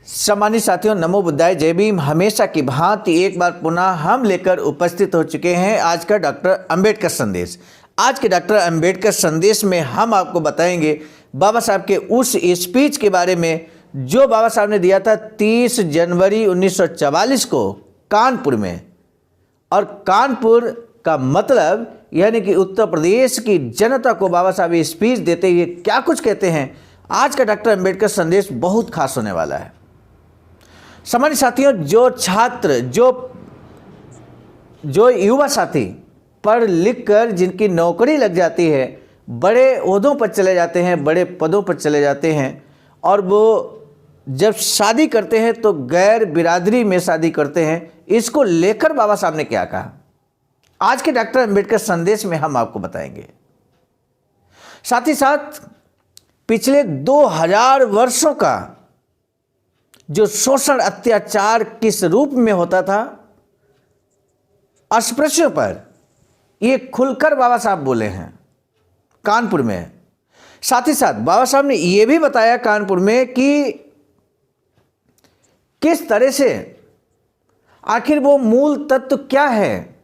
सम्मानित साथियों, नमो बुद्धाय, जय भीम। हमेशा की भांति एक बार पुनः हम लेकर उपस्थित हो चुके हैं आज का डॉक्टर अंबेडकर संदेश। आज के डॉक्टर अंबेडकर संदेश में हम आपको बताएंगे बाबा साहब के उस स्पीच के बारे में जो बाबा साहब ने दिया था 30 जनवरी 1944 को कानपुर में। और कानपुर का मतलब यानी कि उत्तर प्रदेश की जनता को बाबा साहब ये स्पीच देते हुए क्या कुछ कहते हैं। आज का डॉक्टर अंबेडकर संदेश बहुत खास होने वाला है। सम्मानित साथियों, जो छात्र जो युवा साथी पढ़ लिख कर जिनकी नौकरी लग जाती है, बड़े ओहदों पर चले जाते हैं, बड़े पदों पर चले जाते हैं, और वो जब शादी करते हैं तो गैर बिरादरी में शादी करते हैं, इसको लेकर बाबा साहब ने क्या कहा आज के डॉक्टर अंबेडकर संदेश में हम आपको बताएंगे। साथ ही साथ पिछले 2000 वर्षों का जो शोषण अत्याचार किस रूप में होता था अस्पृश्यों पर, ये खुलकर बाबा साहब बोले हैं कानपुर में। साथ ही साथ बाबा साहब ने यह भी बताया कानपुर में कि किस तरह से आखिर वो मूल तत्व क्या है,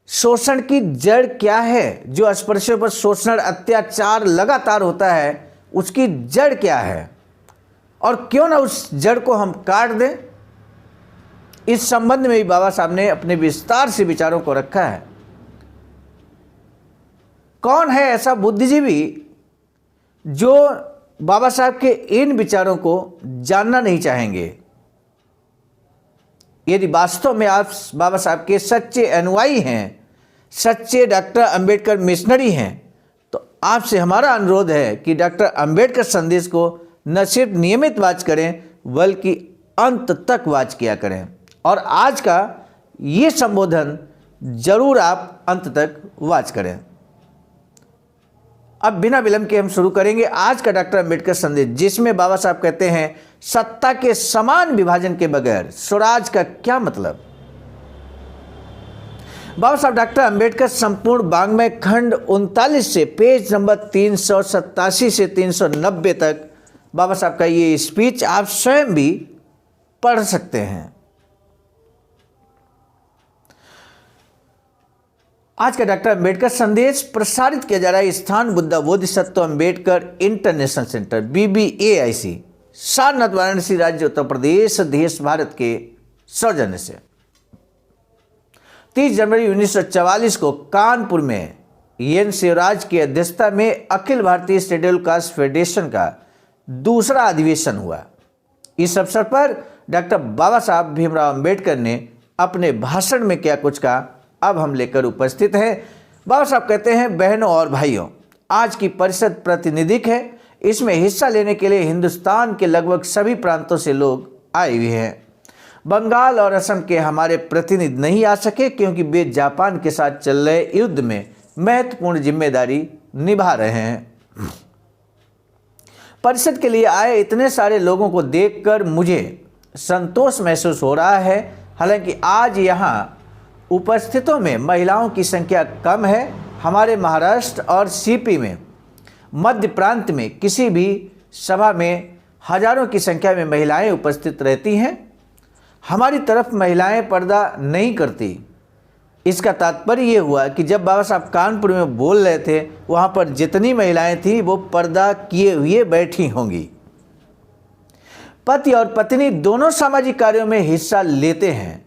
शोषण की जड़ क्या है, जो अस्पृश्यों पर शोषण अत्याचार लगातार होता है उसकी जड़ क्या है, और क्यों ना उस जड़ को हम काट दें। इस संबंध में भी बाबा साहब ने अपने विस्तार से विचारों को रखा है। कौन है ऐसा बुद्धिजीवी जो बाबा साहब के इन विचारों को जानना नहीं चाहेंगे। यदि वास्तव में आप बाबा साहब के सच्चे अनुयायी हैं, सच्चे डॉक्टर अंबेडकर मिशनरी हैं, तो आपसे हमारा अनुरोध है कि डॉक्टर अंबेडकर संदेश को न सिर्फ नियमित वाच करें बल्कि अंत तक वाच किया करें, और आज का ये संबोधन जरूर आप अंत तक वाच करें। अब बिना विलंब के हम शुरू करेंगे आज का डॉक्टर अंबेडकर संदेश, जिसमें बाबा साहब कहते हैं सत्ता के समान विभाजन के बगैर स्वराज का क्या मतलब। बाबा साहब डॉक्टर अंबेडकर संपूर्ण वाङ्मय खंड 39 से पेज नंबर 387 से 390 तक बाबा साहब का ये स्पीच आप स्वयं भी पढ़ सकते हैं। आज का डॉक्टर अंबेडकर संदेश प्रसारित किया जा रहा है स्थान Buddha Bodhisattva Ambedkar international centre BBAIC, Sarnath, Varanasi, राज्य उत्तर प्रदेश, देश भारत के सौजन्य से। 30 जनवरी 1944 को कानपुर में एन शिवराज की अध्यक्षता में Akhil Bharatiya schedule caste federation का दूसरा अधिवेशन हुआ। इस अवसर पर डॉक्टर बाबा साहब भीमराव अंबेडकर ने अपने भाषण में क्या कुछ कहा, अब हम लेकर उपस्थित हैं। बाबा साहब कहते हैं, बहनों और भाइयों, आज की परिषद प्रातिनिधिक है। इसमें हिस्सा लेने के लिए हिंदुस्तान के लगभग सभी प्रांतों से लोग आए हुए हैं। बंगाल और असम के हमारे प्रतिनिधि नहीं आ सके क्योंकि वे जापान के साथ चल रहे युद्ध में महत्वपूर्ण जिम्मेदारी निभा रहे हैं। परिषद के लिए आए इतने सारे लोगों को देखकर मुझे संतोष महसूस हो रहा है। हालांकि आज यहाँ उपस्थितों में महिलाओं की संख्या कम है। हमारे महाराष्ट्र और CP में, मध्य प्रांत में किसी भी सभा में हजारों की संख्या में महिलाएं उपस्थित रहती हैं। हमारी तरफ महिलाएं पर्दा नहीं करती। इसका तात्पर्य ये हुआ कि जब बाबा साहब कानपुर में बोल रहे थे, वहाँ पर जितनी महिलाएं थीं वो पर्दा किए हुए बैठी होंगी। पति और पत्नी दोनों सामाजिक कार्यों में हिस्सा लेते हैं,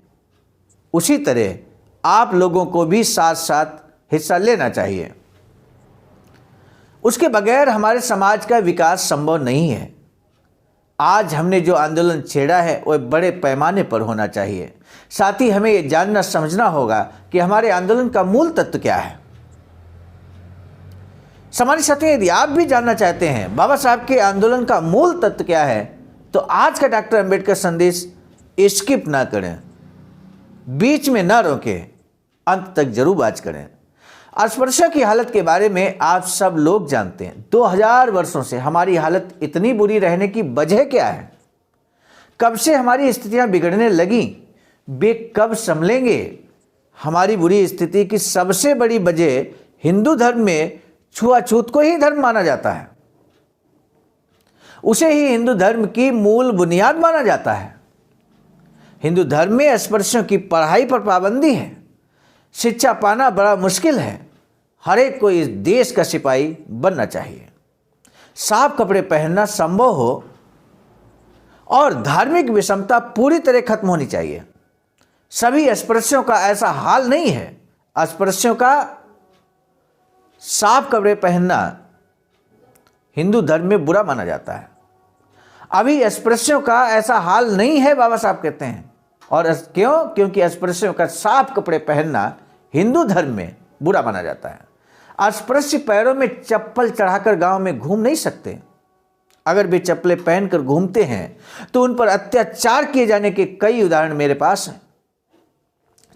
उसी तरह आप लोगों को भी साथ साथ हिस्सा लेना चाहिए। उसके बगैर हमारे समाज का विकास संभव नहीं है। आज हमने जो आंदोलन छेड़ा है वह बड़े पैमाने पर होना चाहिए। साथ ही हमें यह जानना समझना होगा कि हमारे आंदोलन का मूल तत्व क्या है। सम्मानित साथियों, यदि आप भी जानना चाहते हैं बाबा साहब के आंदोलन का मूल तत्व क्या है, तो आज का डॉक्टर अंबेडकर संदेश स्किप ना करें, बीच में ना रोकें, अंत तक जरूर वाच करें। अस्पृश्य की हालत के बारे में आप सब लोग जानते हैं। 2000 वर्षों से हमारी हालत इतनी बुरी रहने की वजह क्या है? कब से हमारी स्थितियां बिगड़ने लगी? वे कब संभलेंगे? हमारी बुरी स्थिति की सबसे बड़ी वजह हिंदू धर्म में छुआछूत को ही धर्म माना जाता है। उसे ही हिंदू धर्म की मूल बुनियाद माना जाता है। हिंदू धर्म में अस्पृश्यों की पढ़ाई पर पाबंदी है। शिक्षा पाना बड़ा मुश्किल है। हर एक को इस देश का सिपाही बनना चाहिए। साफ कपड़े पहनना संभव हो और धार्मिक विषमता पूरी तरह खत्म होनी चाहिए। सभी अस्पृश्यों का ऐसा हाल नहीं है। अस्पृश्यों का साफ कपड़े पहनना हिंदू धर्म में बुरा माना जाता है। अभी अस्पृश्यों का ऐसा हाल नहीं है, बाबा साहब कहते हैं। और क्यों? क्योंकि अस्पृश्यों का साफ कपड़े पहनना हिंदू धर्म में बुरा माना जाता है। अस्पृश्य पैरों में चप्पल चढ़ाकर गांव में घूम नहीं सकते। अगर वे चप्पलें पहनकर घूमते हैं तो उन पर अत्याचार किए जाने के कई उदाहरण मेरे पास हैं।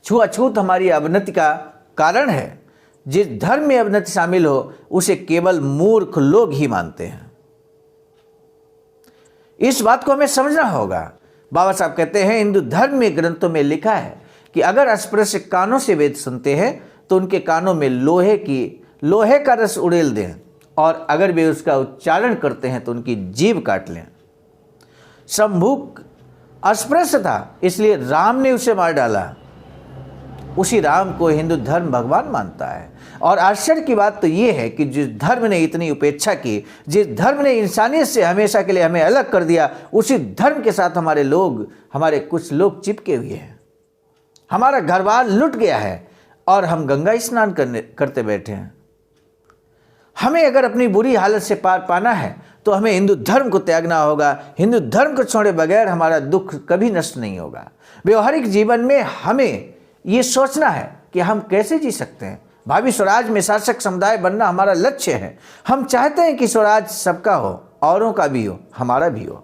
छुआछूत हमारी अवनति का कारण है। जिस धर्म में अवनति शामिल हो उसे केवल मूर्ख लोग ही मानते हैं। इस बात को हमें समझना होगा। बाबा साहब कहते हैं, हिंदू धर्म में ग्रंथों में लिखा है कि अगर अस्पृश्य कानों से वेद सुनते हैं तो उनके कानों में लोहे का रस उड़ेल दें, और अगर वे उसका उच्चारण करते हैं तो उनकी जीभ काट लें। शंभुक अस्पृश्य था, इसलिए राम ने उसे मार डाला। उसी राम को हिंदू धर्म भगवान मानता है। और आश्चर्य की बात तो ये है कि जिस धर्म ने इतनी उपेक्षा की, जिस धर्म ने इंसानियत से हमेशा के लिए हमें अलग कर दिया, उसी धर्म के साथ हमारे कुछ लोग चिपके हुए हैं। हमारा घर बार लुट गया है और हम गंगा स्नान करते बैठे हैं। हमें अगर अपनी बुरी हालत से पार पाना है तो हमें हिंदू धर्म को त्यागना होगा। हिंदू धर्म को छोड़े बगैर हमारा दुख कभी नष्ट नहीं होगा। व्यवहारिक जीवन में हमें ये सोचना है कि हम कैसे जी सकते हैं। भावी स्वराज में शासक समुदाय बनना हमारा लक्ष्य है। हम चाहते हैं कि स्वराज सबका हो, औरों का भी हो, हमारा भी हो।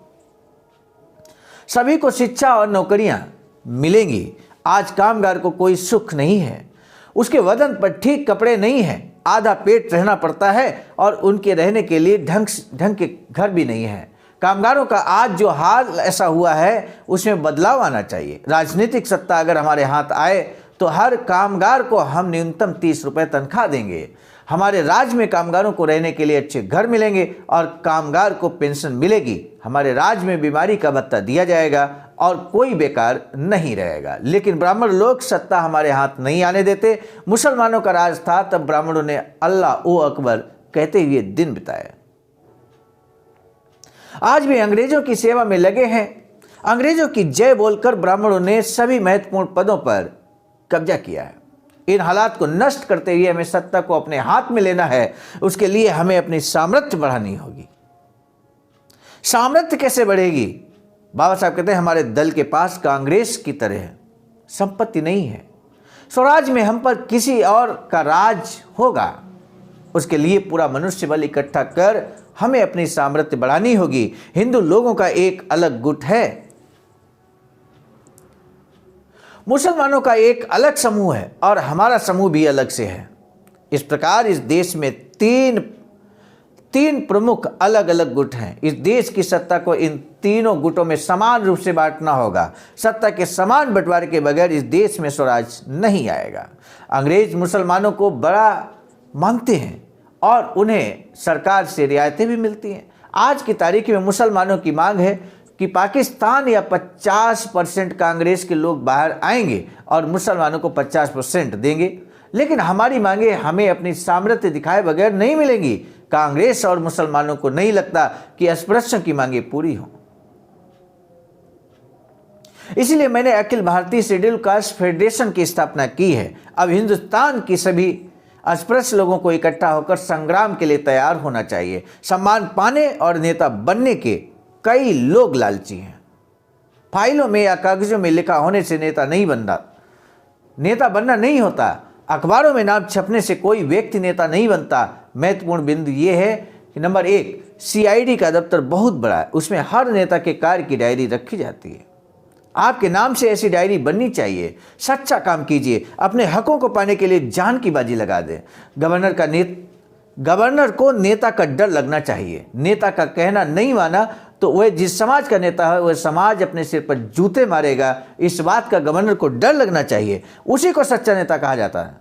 सभी को शिक्षा और नौकरियां मिलेंगी। आज कामगार को कोई सुख नहीं है। उसके बदन पर ठीक कपड़े नहीं है, आधा पेट रहना पड़ता है और उनके रहने के लिए ढंग के घर भी नहीं है। कामगारों का आज जो हाल ऐसा हुआ है उसमें बदलाव आना चाहिए। राजनीतिक सत्ता अगर हमारे हाथ आए तो हर कामगार को हम न्यूनतम 30 रुपये तनख्वाह देंगे। हमारे राज्य में कामगारों को रहने के लिए अच्छे घर मिलेंगे और कामगार को पेंशन मिलेगी। हमारे राज्य में बीमारी का भत्ता दिया जाएगा और कोई बेकार नहीं रहेगा। लेकिन ब्राह्मण लोग सत्ता हमारे हाथ नहीं आने देते। मुसलमानों का राज था, तब ब्राह्मणों ने अल्लाह ओ अकबर कहते हुए दिन बिताए। आज भी अंग्रेजों की सेवा में लगे हैं। अंग्रेजों की जय बोलकर ब्राह्मणों ने सभी महत्वपूर्ण पदों पर कब्जा किया है। इन हालात को नष्ट करते हुए हमें सत्ता को अपने हाथ में लेना है। उसके लिए हमें अपनी सामर्थ्य बढ़ानी होगी। सामर्थ्य कैसे बढ़ेगी? बाबा साहब कहते हैं, हमारे दल के पास कांग्रेस की तरह संपत्ति नहीं है। स्वराज में हम पर किसी और का राज होगा। उसके लिए पूरा मनुष्य बल इकट्ठा कर हमें अपनी सामर्थ्य बढ़ानी होगी। हिंदू लोगों का एक अलग गुट है, मुसलमानों का एक अलग समूह है और हमारा समूह भी अलग से है। इस प्रकार इस देश में तीन प्रमुख अलग अलग गुट हैं। इस देश की सत्ता को इन तीनों गुटों में समान रूप से बांटना होगा। सत्ता के समान बंटवारे के बगैर इस देश में स्वराज नहीं आएगा। अंग्रेज मुसलमानों को बड़ा मानते हैं और उन्हें सरकार से रियायतें भी मिलती हैं। आज की तारीख में मुसलमानों की मांग है कि पाकिस्तान या 50% कांग्रेस के लोग बाहर आएंगे और मुसलमानों को 50% देंगे। लेकिन हमारी मांगे हमें अपनी सामर्थ्य दिखाए बगैर नहीं मिलेंगी। कांग्रेस और मुसलमानों को नहीं लगता कि अस्पृश्यों की मांगे पूरी हों। इसलिए मैंने Akhil Bharatiya schedule caste federation की स्थापना की है। अब हिंदुस्तान की सभी अस्पृश्य लोगों को इकट्ठा होकर संग्राम के लिए तैयार होना चाहिए। सम्मान पाने और नेता बनने के कई लोग लालची हैं। फाइलों में या कागजों में लिखा होने से नेता नहीं बनता, नेता बनना नहीं होता। अखबारों में नाम छपने से कोई व्यक्ति नेता नहीं बनता। महत्वपूर्ण बिंदु ये है कि नंबर 1, CID का दफ्तर बहुत बड़ा है। उसमें हर नेता के कार्य की डायरी रखी जाती है। आपके नाम से ऐसी डायरी बननी चाहिए। सच्चा काम कीजिए। अपने हकों को पाने के लिए जान की बाजी लगा दें। गवर्नर को नेता का डर लगना चाहिए। नेता का कहना नहीं माना तो वह जिस समाज का नेता है वह समाज अपने सिर पर जूते मारेगा। इस बात का गवर्नर को डर लगना चाहिए। उसी को सच्चा नेता कहा जाता है।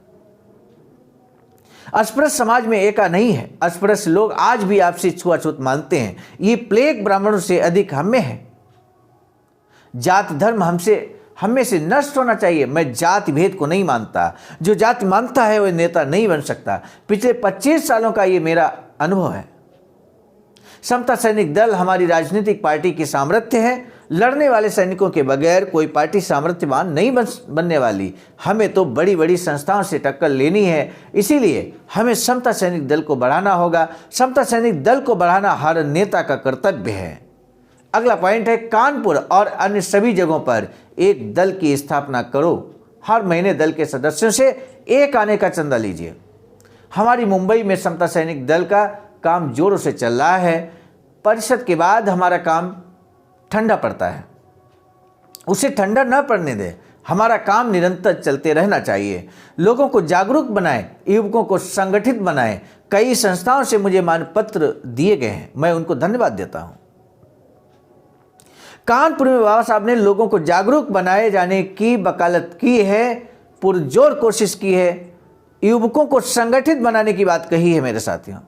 अस्पृश्य समाज में एका नहीं है। अस्पृश्य लोग आज भी आपसी छुआछूत मानते हैं। ये प्लेग ब्राह्मणों से अधिक हम में है। जात धर्म हम में से नष्ट होना चाहिए। मैं जाति भेद को नहीं मानता। जो जाति मानता है वह नेता नहीं बन सकता। पिछले 25 सालों का ये मेरा अनुभव है। समता सैनिक दल हमारी राजनीतिक पार्टी की सामर्थ्य है। लड़ने वाले सैनिकों के बगैर कोई पार्टी सामर्थ्यवान नहीं बनने वाली। हमें तो बड़ी बड़ी संस्थाओं से टक्कर लेनी है। इसीलिए हमें समता सैनिक दल को बढ़ाना होगा। समता सैनिक दल को बढ़ाना हर नेता का कर्तव्य है। अगला पॉइंट है, कानपुर और अन्य सभी जगहों पर एक दल की स्थापना करो। हर महीने दल के सदस्यों से एक आने का चंदा लीजिए। हमारी मुंबई में समता सैनिक दल का काम जोरों से चल रहा है। परिषद के बाद हमारा काम ठंडा पड़ता है, उसे ठंडा न पड़ने दें। हमारा काम निरंतर चलते रहना चाहिए। लोगों को जागरूक बनाएं, युवकों को संगठित बनाएं। कई संस्थाओं से मुझे मानपत्र दिए गए हैं, मैं उनको धन्यवाद देता हूं। कानपुर में बाबा साहब ने लोगों को जागरूक बनाए जाने की वकालत की है, पुरजोर कोशिश की है। युवकों को संगठित बनाने की बात कही है मेरे साथियों।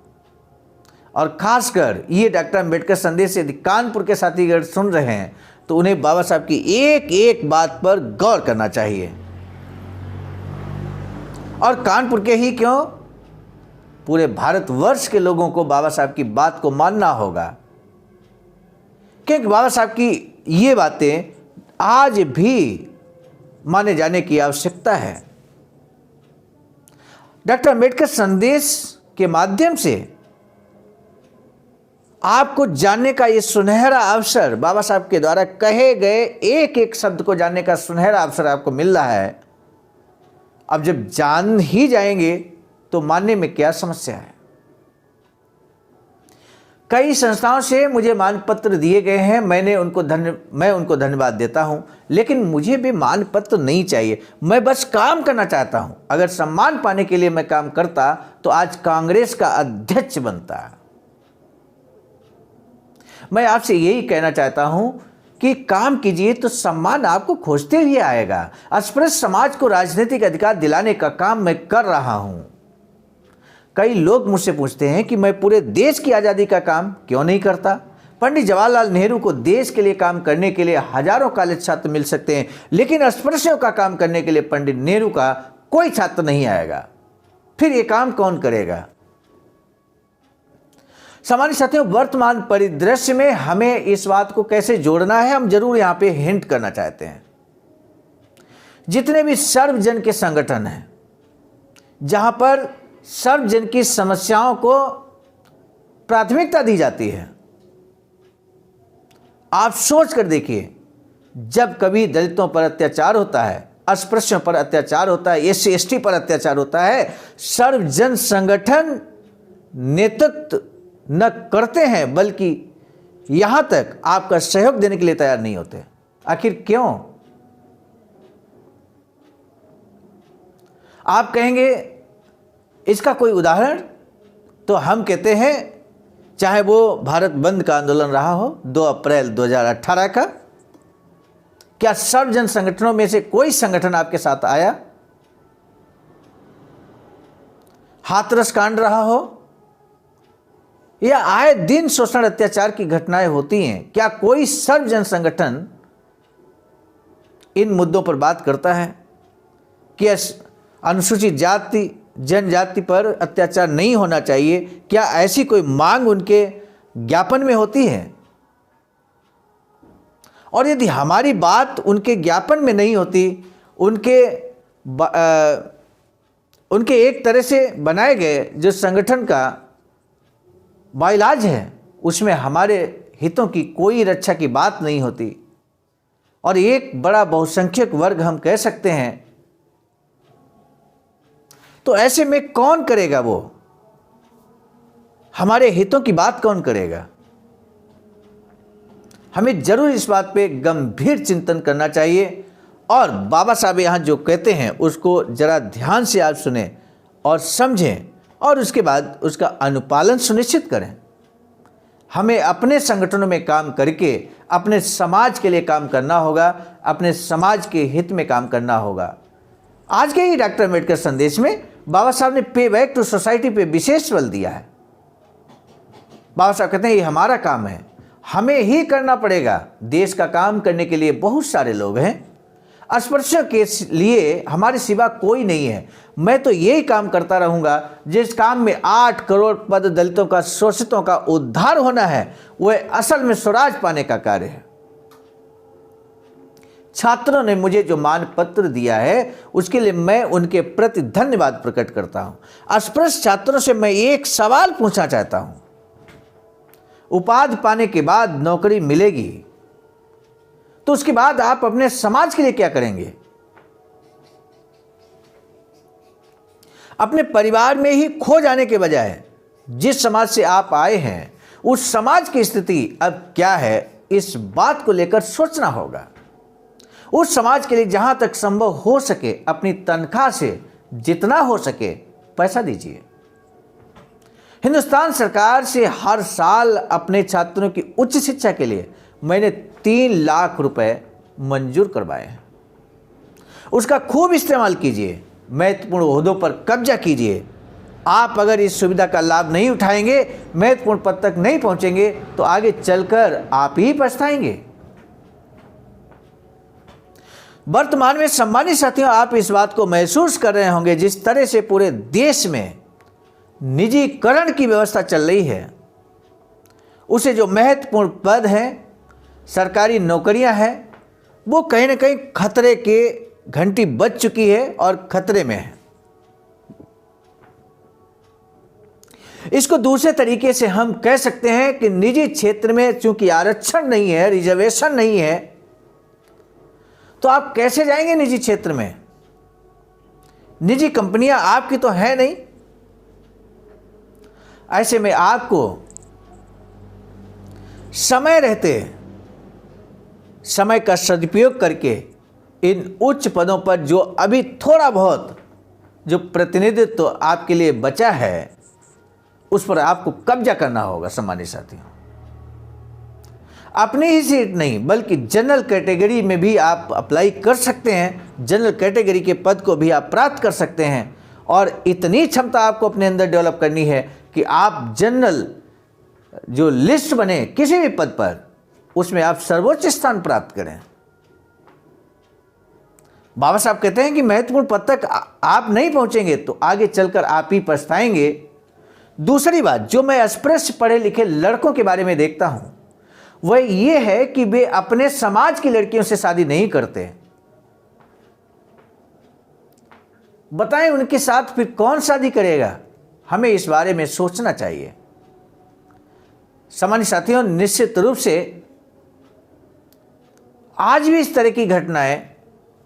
और खासकर ये डॉक्टर अम्बेडकर संदेश यदि कानपुर के साथी अगर सुन रहे हैं तो उन्हें बाबा साहब की एक एक बात पर गौर करना चाहिए। और कानपुर के ही क्यों, पूरे भारतवर्ष के लोगों को बाबा साहब की बात को मानना होगा, क्योंकि बाबा साहब की ये बातें आज भी माने जाने की आवश्यकता है। डॉक्टर अम्बेडकर संदेश के माध्यम से आपको जानने का ये सुनहरा अवसर, बाबा साहब के द्वारा कहे गए एक एक शब्द को जानने का सुनहरा अवसर आपको मिल रहा है। अब जब जान ही जाएंगे तो मानने में क्या समस्या है। कई संस्थाओं से मुझे मानपत्र दिए गए हैं, मैं उनको धन्यवाद देता हूं। लेकिन मुझे भी मानपत्र नहीं चाहिए, मैं बस काम करना चाहता हूं। अगर सम्मान पाने के लिए मैं काम करता तो आज कांग्रेस का अध्यक्ष बनता। मैं आपसे यही कहना चाहता हूं कि काम कीजिए तो सम्मान आपको खोजते हुए आएगा। अस्पृश्य समाज को राजनीतिक अधिकार दिलाने का काम मैं कर रहा हूं। कई लोग मुझसे पूछते हैं कि मैं पूरे देश की आज़ादी का काम क्यों नहीं करता। पंडित जवाहरलाल नेहरू को देश के लिए काम करने के लिए हजारों कॉलेज छात्र मिल सकते हैं, लेकिन अस्पृश्यों का काम करने के लिए पंडित नेहरू का कोई छात्र नहीं आएगा। फिर ये काम कौन करेगा। सामान्य साथियों, वर्तमान परिदृश्य में हमें इस बात को कैसे जोड़ना है, हम जरूर यहां पे हिंट करना चाहते हैं। जितने भी सर्वजन के संगठन हैं, जहां पर सर्वजन की समस्याओं को प्राथमिकता दी जाती है, आप सोच कर देखिए, जब कभी दलितों पर अत्याचार होता है, अस्पृश्यों पर अत्याचार होता है, SC ST पर अत्याचार होता है, सर्वजन संगठन नेतृत्व न करते हैं, बल्कि यहां तक आपका सहयोग देने के लिए तैयार नहीं होते। आखिर क्यों? आप कहेंगे इसका कोई उदाहरण, तो हम कहते हैं चाहे वो भारत बंद का आंदोलन रहा हो 2 अप्रैल 2018 का, क्या सर्वजन संगठनों में से कोई संगठन आपके साथ आया? हाथरस कांड रहा हो, या आए दिन शोषण अत्याचार की घटनाएं होती हैं, क्या कोई सर्वजन संगठन इन मुद्दों पर बात करता है कि अनुसूचित जाति जनजाति पर अत्याचार नहीं होना चाहिए? क्या ऐसी कोई मांग उनके ज्ञापन में होती है? और यदि हमारी बात उनके ज्ञापन में नहीं होती, उनके एक तरह से बनाए गए जो संगठन का बाइलाज है, उसमें हमारे हितों की कोई रक्षा की बात नहीं होती, और एक बड़ा बहुसंख्यक वर्ग हम कह सकते हैं, तो ऐसे में कौन करेगा? वो हमारे हितों की बात कौन करेगा? हमें जरूर इस बात पे गंभीर चिंतन करना चाहिए। और बाबा साहब यहाँ जो कहते हैं उसको जरा ध्यान से आप सुने और समझें, और उसके बाद उसका अनुपालन सुनिश्चित करें। हमें अपने संगठनों में काम करके अपने समाज के लिए काम करना होगा, अपने समाज के हित में काम करना होगा। आज के ही डॉक्टर अम्बेडकर संदेश में बाबा साहब ने पे बैक टू सोसाइटी पे विशेष बल दिया है। बाबा साहब कहते हैं ये हमारा काम है, हमें ही करना पड़ेगा। देश का काम करने के लिए बहुत सारे लोग हैं, अस्पृश्यों के लिए हमारे सिवा कोई नहीं है। मैं तो यही काम करता रहूंगा जिस काम में 8 करोड़ पद दलितों का, शोषितों का उद्धार होना है, वह असल में स्वराज पाने का कार्य है। छात्रों ने मुझे जो मान पत्र दिया है उसके लिए मैं उनके प्रति धन्यवाद प्रकट करता हूं। अस्पृश्य छात्रों से मैं एक सवाल पूछना चाहता हूं, उपाधि पाने के बाद नौकरी मिलेगी तो उसके बाद आप अपने समाज के लिए क्या करेंगे? अपने परिवार में ही खो जाने के बजाय जिस समाज से आप आए हैं उस समाज की स्थिति अब क्या है, इस बात को लेकर सोचना होगा। उस समाज के लिए जहां तक संभव हो सके अपनी तनख्वाह से जितना हो सके पैसा दीजिए। हिंदुस्तान सरकार से हर साल अपने छात्रों की उच्च शिक्षा के लिए मैंने 3 लाख रुपए मंजूर करवाए हैं। उसका खूब इस्तेमाल कीजिए, महत्वपूर्ण ओहदों पर कब्जा कीजिए। आप अगर इस सुविधा का लाभ नहीं उठाएंगे, महत्वपूर्ण पद तक नहीं पहुंचेंगे तो आगे चलकर आप ही पछताएंगे। वर्तमान में सम्मानित साथियों, आप इस बात को महसूस कर रहे होंगे जिस तरह से पूरे देश में निजीकरण की व्यवस्था चल रही है, उसे जो महत्वपूर्ण पद हैं, सरकारी नौकरियां हैं, वो कहीं ना कहीं खतरे के घंटी बज चुकी है और खतरे में है। इसको दूसरे तरीके से हम कह सकते हैं कि निजी क्षेत्र में चूंकि आरक्षण नहीं है, रिजर्वेशन नहीं है, तो आप कैसे जाएंगे निजी क्षेत्र में? निजी कंपनियां आपकी तो है नहीं। ऐसे में आपको समय रहते समय का सदुपयोग करके इन उच्च पदों पर जो अभी थोड़ा बहुत जो प्रतिनिधित्व तो आपके लिए बचा है उस पर आपको कब्जा करना होगा। सम्मानित साथियों, अपनी ही सीट नहीं बल्कि जनरल कैटेगरी में भी आप अप्लाई कर सकते हैं। जनरल कैटेगरी के पद को भी आप प्राप्त कर सकते हैं और इतनी क्षमता आपको अपने अंदर डेवलप करनी है कि आप जनरल जो लिस्ट बने किसी भी पद पर उसमें आप सर्वोच्च स्थान प्राप्त करें। बाबा साहब कहते हैं कि महत्वपूर्ण पद तक आप नहीं पहुंचेंगे तो आगे चलकर आप ही पछताएंगे। दूसरी बात जो मैं अस्पृश्य पढ़े लिखे लड़कों के बारे में देखता हूं वह यह है कि वे अपने समाज की लड़कियों से शादी नहीं करते। बताएं उनके साथ फिर कौन शादी करेगा? हमें इस बारे में सोचना चाहिए। सामान्य साथियों, निश्चित रूप से आज भी इस तरह की घटनाएं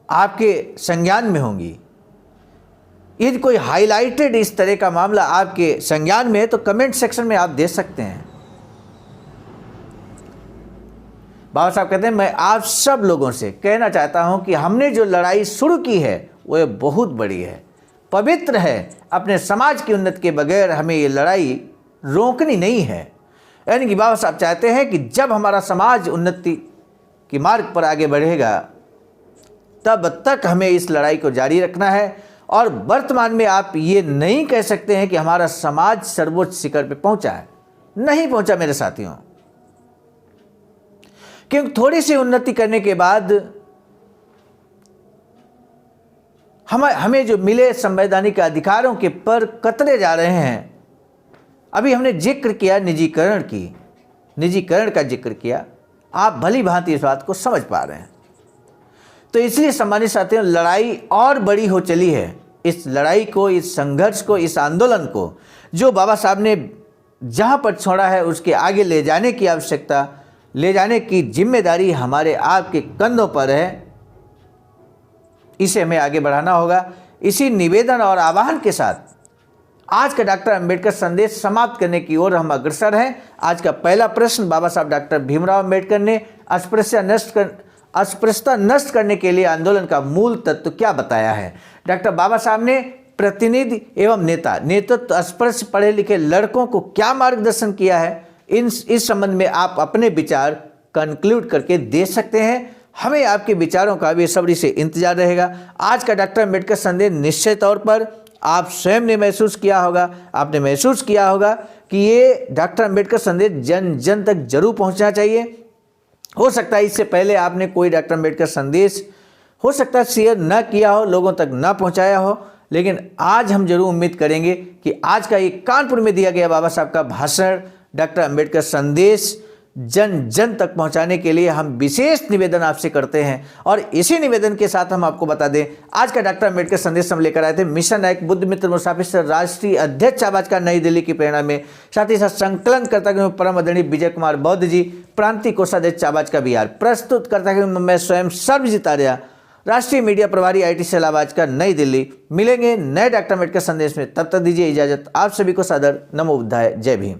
आपके संज्ञान में होंगी। यदि कोई हाईलाइटेड इस तरह का मामला आपके संज्ञान में है तो कमेंट सेक्शन में आप दे सकते हैं। बाबा साहब कहते हैं मैं आप सब लोगों से कहना चाहता हूं कि हमने जो लड़ाई शुरू की है वह बहुत बड़ी है, पवित्र है। अपने समाज की उन्नति के बगैर हमें ये लड़ाई रोकनी नहीं है। यानी कि बाबा साहब चाहते हैं कि जब हमारा समाज उन्नति के मार्ग पर आगे बढ़ेगा तब तक हमें इस लड़ाई को जारी रखना है। और वर्तमान में आप ये नहीं कह सकते हैं कि हमारा समाज सर्वोच्च शिखर पे पहुंचा है। नहीं पहुंचा मेरे साथियों, क्योंकि थोड़ी सी उन्नति करने के बाद हमें जो मिले संवैधानिक अधिकारों के पर कतरे जा रहे हैं। अभी हमने जिक्र किया निजीकरण का जिक्र किया, आप भली भांति इस बात को समझ पा रहे हैं। तो इसलिए सम्मानित साथियों, लड़ाई और बड़ी हो चली है। इस लड़ाई को, इस संघर्ष को, इस आंदोलन को जो बाबा साहब ने जहां पर छोड़ा है उसके आगे ले जाने की आवश्यकता, ले जाने की जिम्मेदारी हमारे आपके कंधों पर है। इसे हमें आगे बढ़ाना होगा। इसी निवेदन और आह्वान के साथ आज का डॉक्टर अंबेडकर संदेश समाप्त करने की ओर हम अग्रसर हैं। आज का पहला प्रश्न, बाबा साहब डॉक्टर भीमराव अंबेडकर ने अस्पृश्यता नष्ट करने के लिए आंदोलन का मूल तत्व क्या बताया है? डॉक्टर बाबा साहब ने प्रतिनिधि एवं नेतृत्व अस्पृश्य पढ़े लिखे लड़कों को क्या मार्गदर्शन किया है? इस संबंध में आप अपने विचार कंक्लूड करके दे सकते हैं। हमें आपके विचारों का बेसब्री से इंतजार रहेगा। आज का डॉक्टर अंबेडकर संदेश निश्चित तौर पर आप स्वयं ने महसूस किया होगा, आपने महसूस किया होगा कि ये डॉक्टर अंबेडकर संदेश जन जन तक जरूर पहुंचना चाहिए। हो सकता है इससे पहले आपने कोई डॉक्टर अंबेडकर संदेश हो सकता है शेयर न किया हो, लोगों तक न पहुंचाया हो, लेकिन आज हम जरूर उम्मीद करेंगे कि आज का ये कानपुर में दिया गया बाबा साहब का भाषण, डॉक्टर अंबेडकर संदेश जन जन तक पहुंचाने के लिए हम विशेष निवेदन आपसे करते हैं। और इसी निवेदन के साथ हम आपको बता दें, आज का डॉक्टर अंबेडकर संदेश हम लेकर आए थे मिशन नायक बुद्ध मित्र मुसाफिर सर, राष्ट्रीय अध्यक्ष चाबाज का नई दिल्ली की प्रेरणा में, साथ ही साथ संकलन करता हूँ परम आदरणीय विजय कुमार बौद्ध जी, प्रांतीय कोषाध्यक्ष चाबाज का बिहार, प्रस्तुत करता हूँ मैं स्वयं सर्वजीत आर्या, राष्ट्रीय मीडिया प्रभारी IIT सेल आवाज का नई दिल्ली। मिलेंगे नए डॉक्टर अंबेडकर संदेश में, तब तक दीजिए इजाजत। आप सभी को सादर नमो बुद्धाय, जय भीम।